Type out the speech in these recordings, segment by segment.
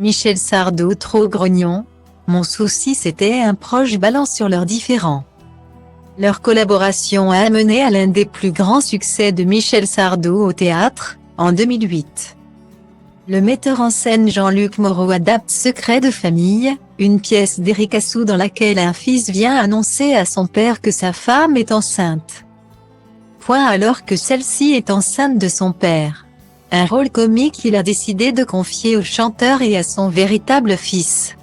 Michel Sardou trop grognon. Mon souci c'était un proche balance sur leurs différends. Leur collaboration a amené à l'un des plus grands succès de Michel Sardou au théâtre, en 2008. Le metteur en scène Jean-Luc Moreau adapte Secret de famille, une pièce d'Éric Assou dans laquelle un fils vient annoncer à son père que sa femme est enceinte. Point alors que celle-ci est enceinte de son père. Un rôle comique qu'il a décidé de confier au chanteur et à son véritable fils.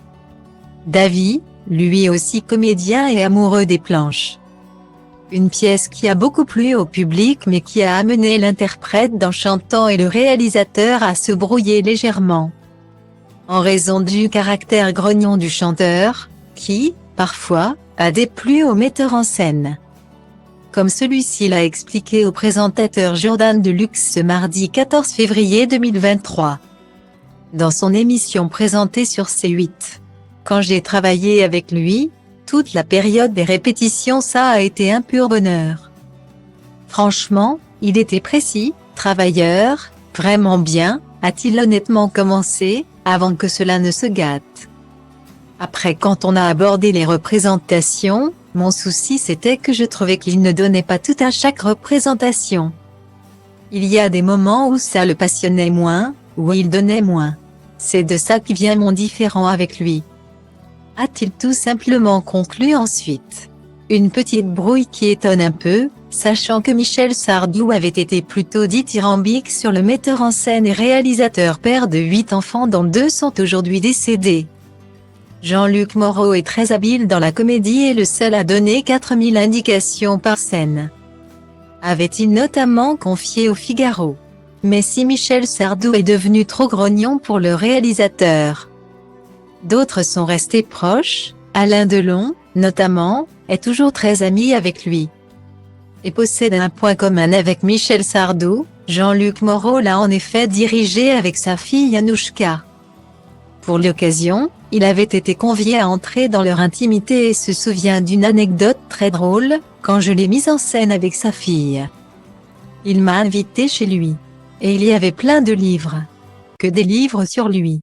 Davy, lui aussi comédien et amoureux des planches. Une pièce qui a beaucoup plu au public mais qui a amené l'interprète dans Chantant et le réalisateur à se brouiller légèrement. En raison du caractère grognon du chanteur, qui, parfois, a déplu au metteur en scène. Comme celui-ci l'a expliqué au présentateur Jordan Deluxe ce mardi 14 février 2023. Dans son émission présentée sur C8. Quand j'ai travaillé avec lui, toute la période des répétitions ça a été un pur bonheur. Franchement, il était précis, travailleur, vraiment bien, a-t-il honnêtement commencé, avant que cela ne se gâte. Après quand on a abordé les représentations, mon souci c'était que je trouvais qu'il ne donnait pas tout à chaque représentation. Il y a des moments où ça le passionnait moins, où il donnait moins. C'est de ça qui vient mon différend avec lui. A-t-il tout simplement conclu ensuite. Une petite brouille qui étonne un peu, sachant que Michel Sardou avait été plutôt dithyrambique sur le metteur en scène et réalisateur père de 8 enfants dont 2 sont aujourd'hui décédés. Jean-Luc Moreau est très habile dans la comédie et le seul à donner 4000 indications par scène. Avait-il notamment confié au Figaro. Mais si Michel Sardou est devenu trop grognon pour le réalisateur. D'autres sont restés proches, Alain Delon, notamment, est toujours très ami avec lui. Et possède un point commun avec Michel Sardou, Jean-Luc Moreau l'a en effet dirigé avec sa fille Anouchka. Pour l'occasion, il avait été convié à entrer dans leur intimité et se souvient d'une anecdote très drôle, quand je l'ai mise en scène avec sa fille. Il m'a invité chez lui. Et il y avait plein de livres. Que des livres sur lui.